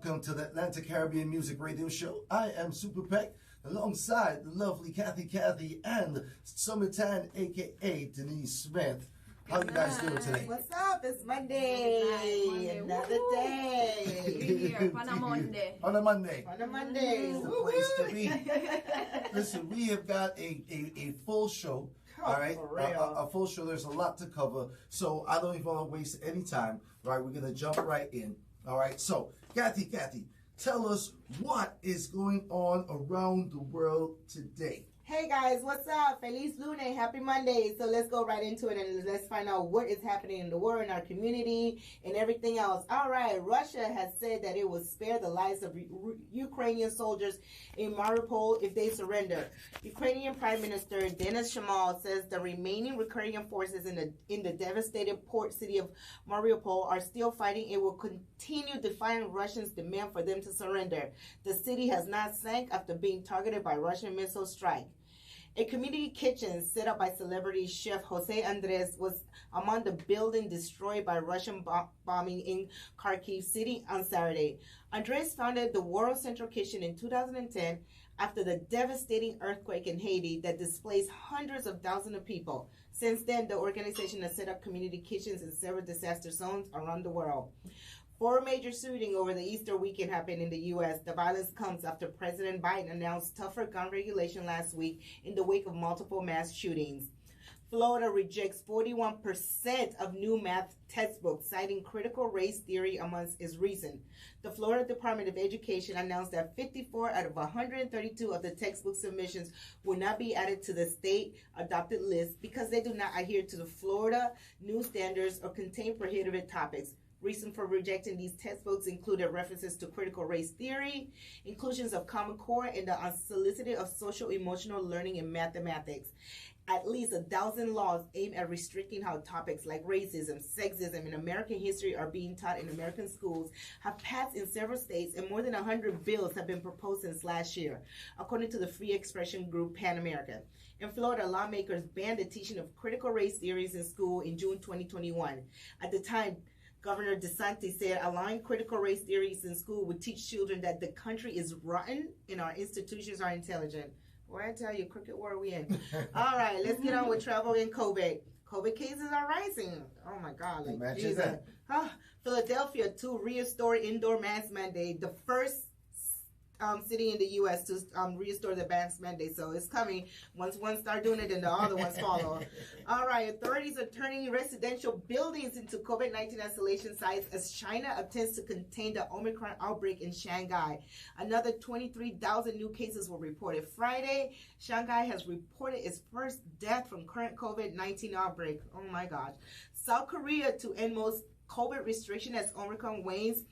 Welcome to the Atlantic Caribbean Music Radio Show. I am Super Peck, alongside the lovely Kathy, and Summertime, a.k.a. Denise Smith. How you guys doing today? What's up? It's Monday. Another day. On a Monday. On a Monday. On a Monday. It's a place to be. Listen, we have got a full show. All right, a full show. There's a lot to cover, so I don't even want to waste any time. Right, we're gonna jump right in. All right, so Kathy, tell us what is going on around the world today. Hey guys, what's up? Feliz Lunes, happy Monday. So let's go right into it and let's find out what is happening in the world, in our community, and everything else. All right, Russia has said that it will spare the lives of Ukrainian soldiers in Mariupol if they surrender. Ukrainian Prime Minister Denis Shamal says the remaining Ukrainian forces in the devastated port city of Mariupol are still fighting and will continue defying Russians' demand for them to surrender. The city has not sank after being targeted by Russian missile strike. A community kitchen set up by celebrity chef Jose Andres was among the building destroyed by Russian bombing in Kharkiv city on Saturday. Andres founded the World Central Kitchen in 2010 after the devastating earthquake in Haiti that displaced hundreds of thousands of people. Since then, the organization has set up community kitchens in several disaster zones around the world. 4 major shootings over the Easter weekend happened in the U.S. The violence comes after President Biden announced tougher gun regulation last week in the wake of multiple mass shootings. Florida rejects 41% of new math textbooks, citing critical race theory amongst its reason. The Florida Department of Education announced that 54 out of 132 of the textbook submissions will not be added to the state-adopted list because they do not adhere to the Florida new standards or contain prohibited topics. Reason for rejecting these textbooks included references to critical race theory, inclusions of Common Core, and the unsolicited of social-emotional learning in mathematics. At least 1,000 laws aimed at restricting how topics like racism, sexism, and American history are being taught in American schools have passed in several states, and more than 100 bills have been proposed since last year, according to the free expression group Pan America. In Florida, lawmakers banned the teaching of critical race theories in school in June 2021. At the time, Governor DeSantis said allowing critical race theories in school would teach children that the country is rotten and our institutions are intelligent. Well, I tell you, crooked world we in. All right, let's get on with travel and COVID. COVID cases are rising. Oh my God, like Imagine Jesus. that. Philadelphia to restore indoor mask mandate. The first city in the U.S. to restore the mask mandate. So it's coming. Once one start doing it, then the other ones follow. All right, authorities are turning residential buildings into COVID-19 isolation sites as China attempts to contain the Omicron outbreak in Shanghai. Another 23,000 new cases were reported Friday. Shanghai has reported its first death from current COVID-19 outbreak. Oh my gosh. South Korea to end most COVID restriction as Omicron wanes,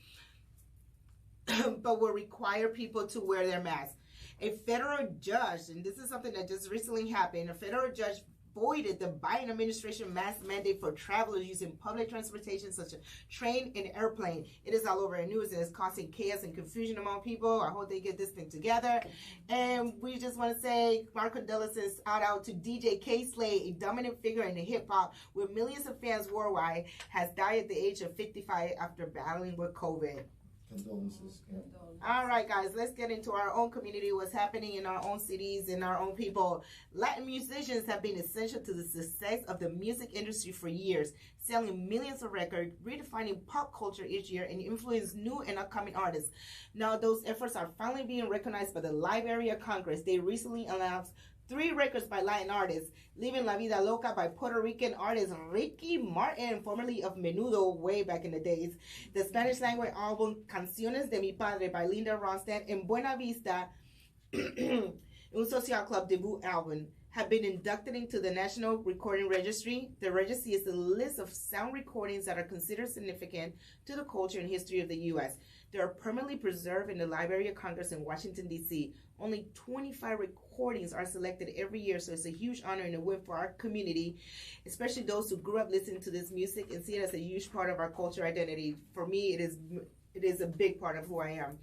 but will require people to wear their masks. A federal judge, and this is something that just recently happened, a federal judge voided the Biden administration mask mandate for travelers using public transportation such as train and airplane. It is all over the news and it's causing chaos and confusion among people. I hope they get this thing together. And we just want to say our condolences out to DJ K-Slay, a dominant figure in the hip-hop with millions of fans worldwide, has died at the age of 55 after battling with COVID. Condolences. Yeah. All right, guys, let's get into our own community, what's happening in our own cities, in our own people. Latin musicians have been essential to the success of the music industry for years, selling millions of records, redefining pop culture each year, and influencing new and upcoming artists. Now, those efforts are finally being recognized by the Live Area Congress. They recently announced 3 records by Latin artists: Living La Vida Loca by Puerto Rican artist Ricky Martin, formerly of Menudo way back in the days, the Spanish language album Canciones de Mi Padre by Linda Ronstadt, and Buena Vista, Un Social Club debut album, have been inducted into the National Recording Registry. The registry is a list of sound recordings that are considered significant to the culture and history of the U.S. They are permanently preserved in the Library of Congress in Washington, D.C. Only 25 recordings are selected every year, so it's a huge honor and a win for our community, especially those who grew up listening to this music and see it as a huge part of our culture identity. For me, it is a big part of who I am.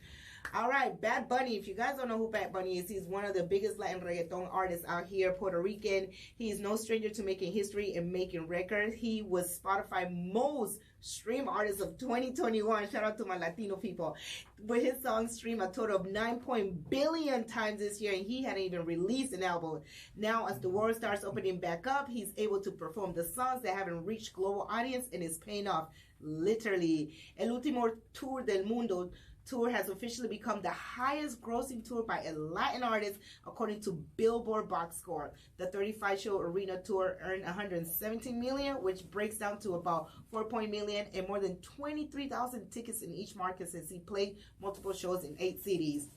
All right, Bad Bunny. If you guys don't know who Bad Bunny is, he's one of the biggest Latin reggaeton artists out here, Puerto Rican. He's no stranger to making history and making records. He was Spotify most stream artist of 2021. Shout out to my Latino people. But his song streamed a total of 9 billion times this year, and he hadn't even released an album. Now, as the world starts opening back up, he's able to perform the songs that haven't reached global audience, and it's paying off, literally. El Último Tour del Mundo tour has officially become the highest grossing tour by a Latin artist according to Billboard box score. The 35-show arena tour earned 117 million, which breaks down to about 4 million, and more than 23,000 tickets in each market since he played multiple shows in 8 cities.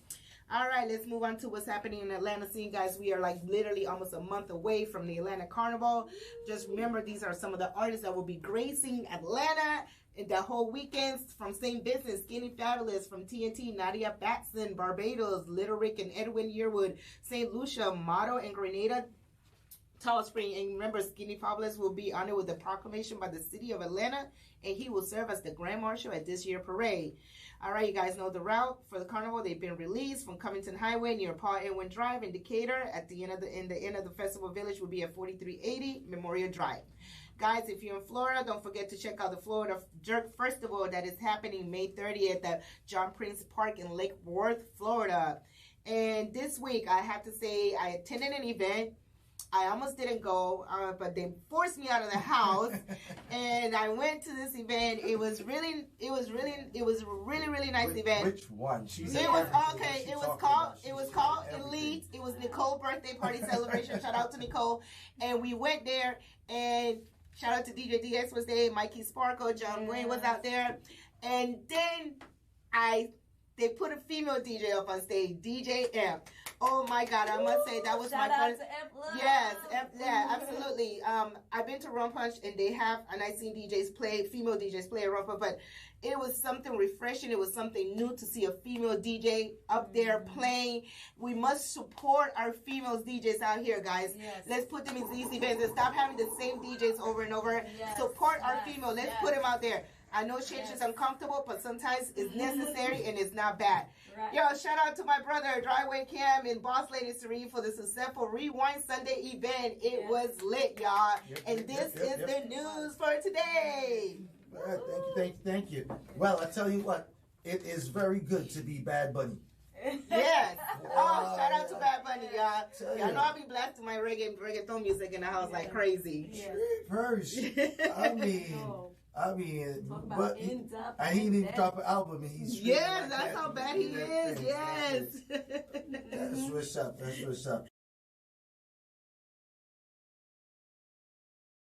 All right, let's move on to what's happening in Atlanta scene, guys. We are like literally almost a month away from the Atlanta Carnival. Just remember, these are some of the artists that will be gracing Atlanta in the whole weekend. From Same Business, Skinny Fabulous, from TNT, Nadia Batson, Barbados, Little Rick and Edwin Yearwood, St. Lucia, Motto and Grenada, Tall Spring. And remember, Skinny Fabulous will be honored with a proclamation by the city of Atlanta, and he will serve as the Grand Marshal at this year's parade. All right, you guys know the route for the carnival. They've been released from Covington Highway near Paul Edwin Drive in Decatur. At the end of the festival village will be at 4380 Memorial Drive. Guys, if you're in Florida, don't forget to check out the Florida Jerk Festival that is happening May 30th at John Prince Park in Lake Worth, Florida. And this week, I have to say, I attended an event. I almost didn't go, but they forced me out of the house, and I went to this event. It was really nice event. Which one? It was called Elite. It was Nicole's birthday party celebration. Shout out to Nicole, and we went there, and shout out to DJ DX was there, Mikey Sparkle, John Wayne was out there, and then they put a female DJ up on stage, DJ M. Oh my God, I must say that was my first. Yes, yeah, absolutely. I've been to Rum Punch, and they have, and I've seen female DJs play at Rum Punch, but it was something refreshing. It was something new to see a female DJ up there playing. We must support our female DJs out here, guys. Yes. Let's put them in these events and stop having the same DJs over and over. Yes. Support our female. Let's put them out there. I know change is uncomfortable, but sometimes it's necessary and it's not bad. Right. Yo, shout out to my brother, Driveway Cam and Boss Lady Serene for the successful Rewind Sunday event. It was lit, y'all. And this is the news for today. Thank you. Well, I tell you what, it is very good to be Bad Bunny. Yes. Shout out to Bad Bunny, y'all. Y'all know I'll be blasting my reggaeton music in the house like crazy. First, I mean, but he didn't even drop an album, and he's that's how bad he is. Yes. That's what's up.